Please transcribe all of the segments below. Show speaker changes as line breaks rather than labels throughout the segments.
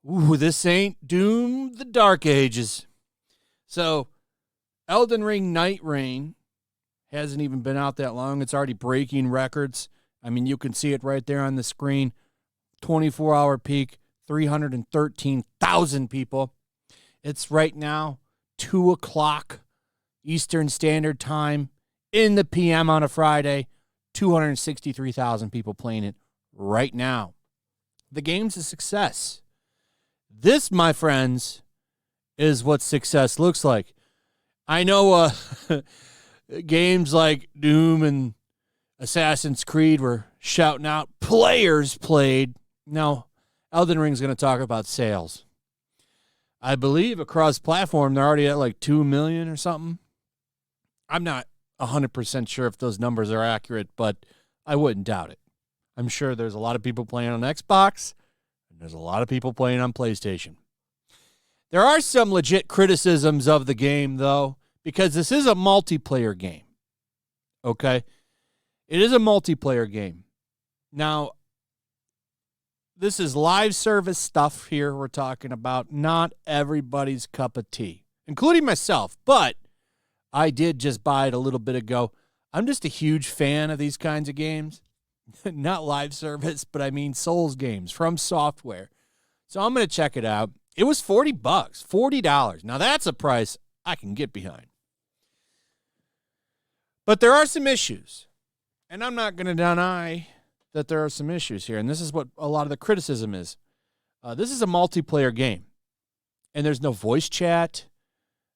Ooh, this ain't Doom the Dark Ages. So, Elden Ring Night Reign hasn't even been out that long. It's already breaking records. I mean, you can see it right there on the screen. 24-hour peak, 313,000 people. It's right now 2 o'clock Eastern Standard Time in the PM on a Friday. 263,000 people playing it right now. The game's a success. This, my friends, is what success looks like. I know games like Doom and Assassin's Creed were shouting out players played. No, Elden Ring's going to talk about sales. I believe across platform, they're already at like 2 million or something. I'm not 100% sure if those numbers are accurate, but I wouldn't doubt it. I'm sure there's a lot of people playing on Xbox, and there's a lot of people playing on PlayStation. There are some legit criticisms of the game, though, because this is a multiplayer game. Okay? It is a multiplayer game. Now, this is live service stuff here we're talking about. Not everybody's cup of tea, including myself, but I did just buy it a little bit ago. I'm just a huge fan of these kinds of games. Not live service, but I mean Souls games from software. So I'm going to check it out. It was $40, $40. Now that's a price I can get behind. But there are some issues. And I'm not going to deny that there are some issues here. And this is what a lot of the criticism is. This is a multiplayer game. And there's no voice chat.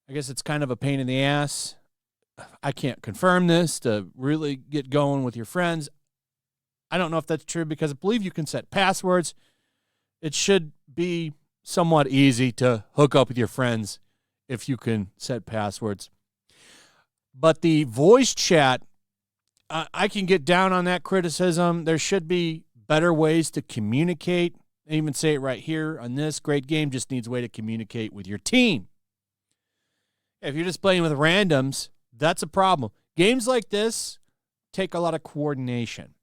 I guess it's kind of a pain in the ass. I can't confirm this to really get going with your friends. I don't know if that's true because I believe you can set passwords. It should be somewhat easy to hook up with your friends if you can set passwords. But the voice chat, I can get down on that criticism. There should be better ways to communicate. I even say it right here on this. Great game just needs a way to communicate with your team. If you're just playing with randoms, that's a problem. Games like this take a lot of coordination.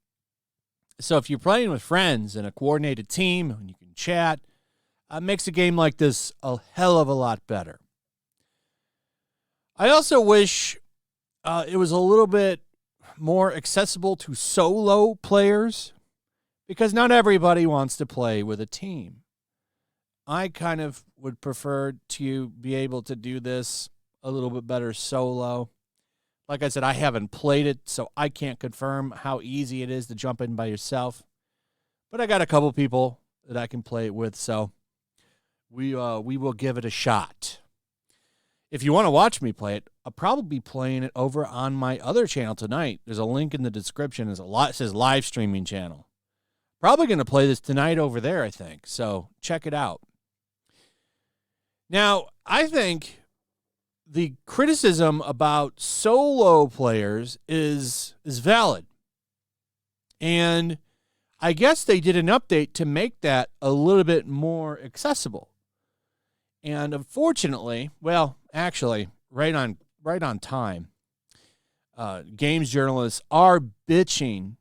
So if you're playing with friends and a coordinated team and you can chat, it makes a game like this a hell of a lot better. I also wish it was a little bit more accessible to solo players because not everybody wants to play with a team. I kind of would prefer to be able to do this a little bit better solo. Like I said, I haven't played it, so I can't confirm how easy it is to jump in by yourself. But I got a couple people that I can play it with, so we will give it a shot. If you want to watch me play it, I'll probably be playing it over on my other channel tonight. There's a link in the description. It says live streaming channel. Probably going to play this tonight over there, I think. So check it out. Now, I think the criticism about solo players is valid. And I guess they did an update to make that a little bit more accessible. And unfortunately, well, actually, right on time, games journalists are bitching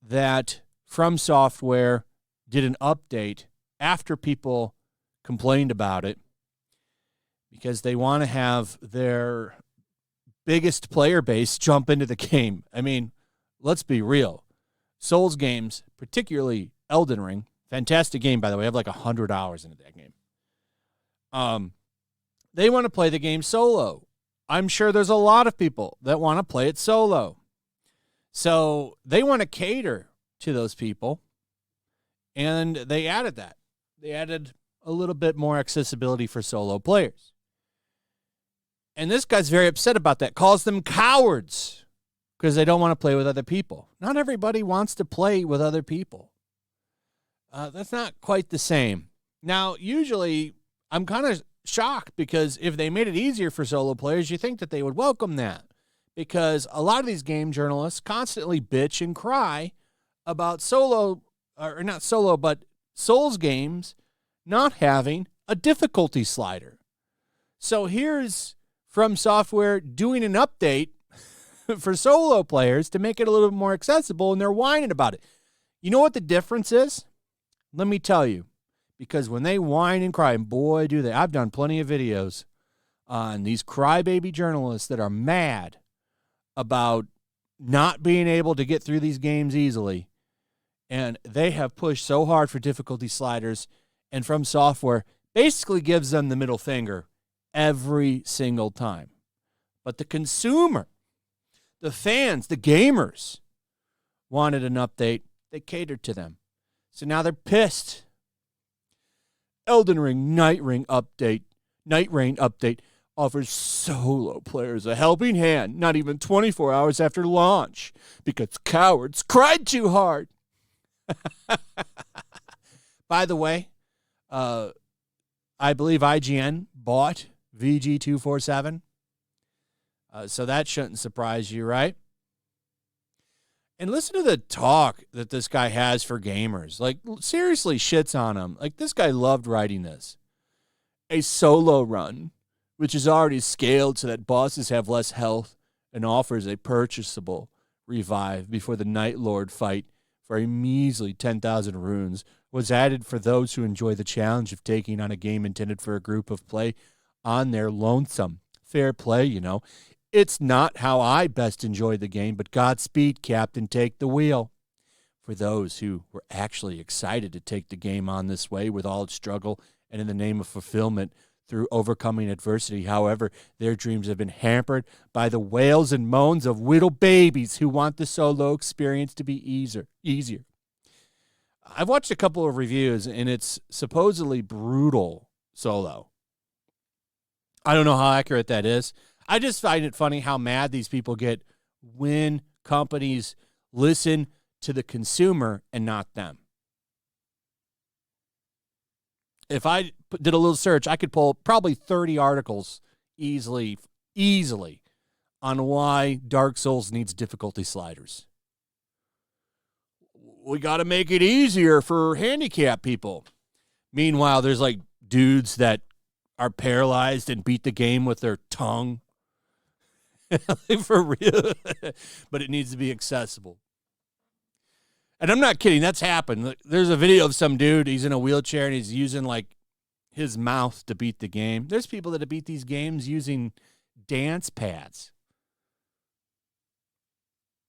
that FromSoftware did an update after people complained about it because they want to have their biggest player base jump into the game. I mean, let's be real. Souls games, particularly Elden Ring, fantastic game, by the way. I have like 100 hours into that game. They want to play the game solo. I'm sure there's a lot of people that want to play it solo. So they want to cater to those people, and they added that. They added a little bit more accessibility for solo players. And this guy's very upset about that, calls them cowards because they don't want to play with other people. Not everybody wants to play with other people. That's not quite the same. Now, usually, I'm kind of shocked because if they made it easier for solo players, you think that they would welcome that. Because a lot of these game journalists constantly bitch and cry about Souls games not having a difficulty slider. So here's FromSoftware doing an update for solo players to make it a little bit more accessible, and they're whining about it. You know what the difference is? Let me tell you. Because when they whine and cry, and boy, do they. I've done plenty of videos on these crybaby journalists that are mad about not being able to get through these games easily. And they have pushed so hard for difficulty sliders, and FromSoftware basically gives them the middle finger every single time. But the consumer, the fans, the gamers wanted an update. They catered to them. So now they're pissed. Elden Ring Night Reign update offers solo players a helping hand not even 24 hours after launch because cowards cried too hard. By the way, I believe IGN bought VG247. So that shouldn't surprise you, right? And listen to the talk that this guy has for gamers. Like, seriously shits on him. Like, this guy loved writing this. A solo run, which is already scaled so that bosses have less health and offers a purchasable revive before the Night Lord fight for a measly 10,000 runes, was added for those who enjoy the challenge of taking on a game intended for a group of play on their lonesome. Fair play, you know. It's not how I best enjoy the game, but Godspeed, Captain, take the wheel. For those who were actually excited to take the game on this way with all its struggle and in the name of fulfillment through overcoming adversity, however, their dreams have been hampered by the wails and moans of little babies who want the solo experience to be easier. I've watched a couple of reviews, and it's supposedly brutal solo. I don't know how accurate that is. I just find it funny how mad these people get when companies listen to the consumer and not them. If I did a little search, I could pull probably 30 articles easily on why Dark Souls needs difficulty sliders. We got to make it easier for handicapped people. Meanwhile, there's like dudes that are paralyzed and beat the game with their tongue. For real. But it needs to be accessible. And I'm not kidding. That's happened. There's a video of some dude. He's in a wheelchair and he's using like his mouth to beat the game. There's people that have beat these games using dance pads.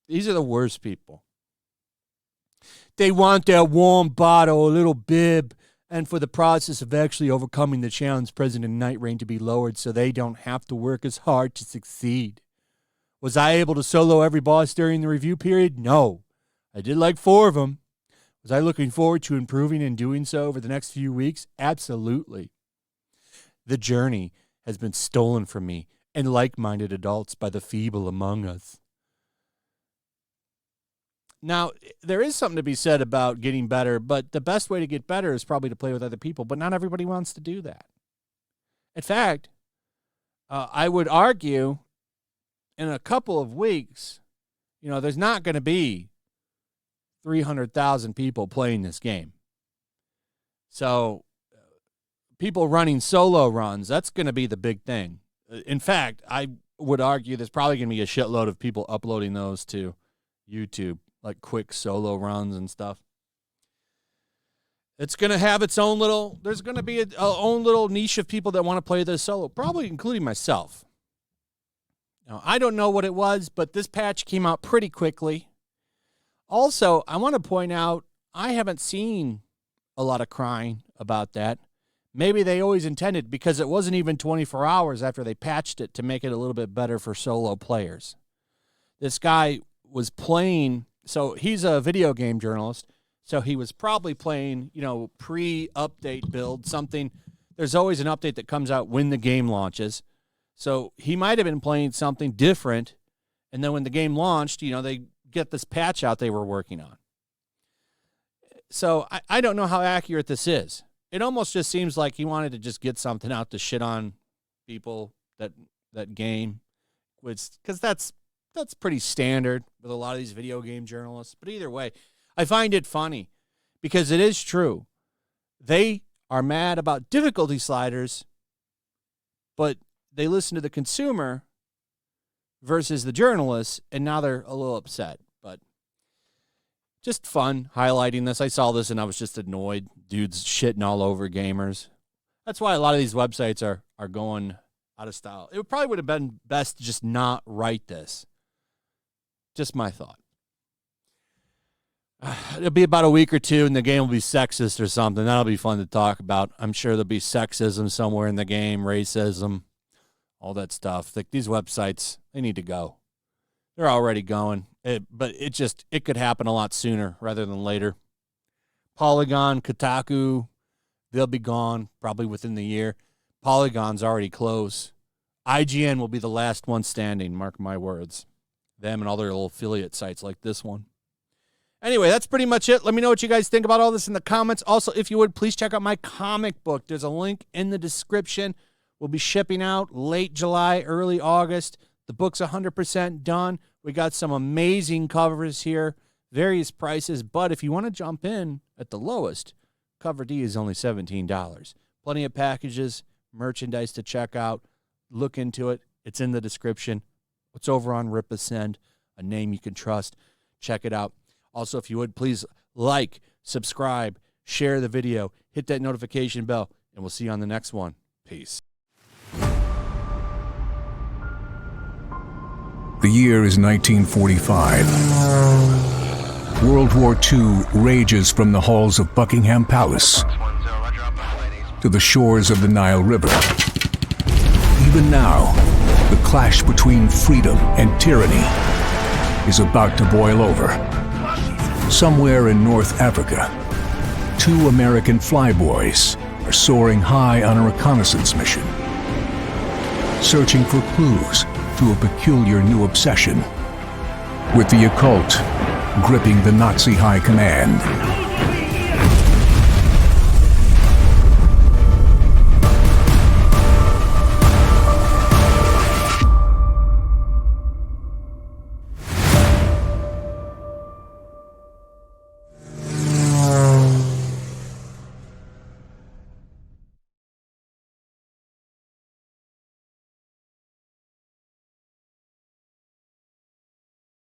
These are the worst people. They want their warm bottle, a little bib, and for the process of actually overcoming the challenge present in Night Reign to be lowered so they don't have to work as hard to succeed. Was I able to solo every boss during the review period? No. I did like 4 of them. Was I looking forward to improving and doing so over the next few weeks? Absolutely. The journey has been stolen from me and like-minded adults by the feeble among us. Now, there is something to be said about getting better, but the best way to get better is probably to play with other people, but not everybody wants to do that. In fact, I would argue in a couple of weeks, there's not going to be 300,000 people playing this game. So people running solo runs, that's going to be the big thing. In fact, I would argue there's probably going to be a shitload of people uploading those to YouTube, like quick solo runs and stuff. It's going to have its own little, there's going to be a own little niche of people that want to play this solo, probably including myself. Now, I don't know what it was, but this patch came out pretty quickly. Also, I want to point out, I haven't seen a lot of crying about that. Maybe they always intended, because it wasn't even 24 hours after they patched it to make it a little bit better for solo players. This guy was playing, so he's a video game journalist, so he was probably playing, pre-update build, something. There's always an update that comes out when the game launches. So he might have been playing something different, and then when the game launched, they get this patch out they were working on. So I don't know how accurate this is. It almost just seems like he wanted to just get something out to shit on people that game, because that's pretty standard with a lot of these video game journalists. But either way, I find it funny because it is true. They are mad about difficulty sliders, but they listen to the consumer versus the journalists, and now they're a little upset. But just fun highlighting this. I saw this and I was just annoyed. Dudes shitting all over gamers. That's why a lot of these websites are going out of style. It probably would have been best to just not write this. Just my thought. It'll be about a week or two and the game will be sexist or something. That'll be fun to talk about. I'm sure there'll be sexism somewhere in the game, racism, all that stuff. Like, these websites, they need to go. They're already going. But it could happen a lot sooner rather than later. Polygon, Kotaku, they'll be gone probably within the year. Polygon's already closed. IGN will be the last one standing, mark my words. Them and all their little affiliate sites like this one. Anyway, that's pretty much it. Let me know what you guys think about all this in the comments. Also, if you would, please check out my comic book. There's a link in the description. We'll be shipping out late July, early August. The book's 100% done. We got some amazing covers here, various prices. But if you want to jump in at the lowest, cover D is only $17. Plenty of packages, merchandise to check out. Look into it. It's in the description. It's over on Ripascend, a name you can trust. Check it out. Also, if you would, please like, subscribe, share the video, hit that notification bell, and we'll see you on the next one. Peace.
The year is 1945. World War II rages from the halls of Buckingham Palace to the shores of the Nile River. Even now, the clash between freedom and tyranny is about to boil over. Somewhere in North Africa, two American flyboys are soaring high on a reconnaissance mission, searching for clues to a peculiar new obsession with the occult gripping the Nazi high command.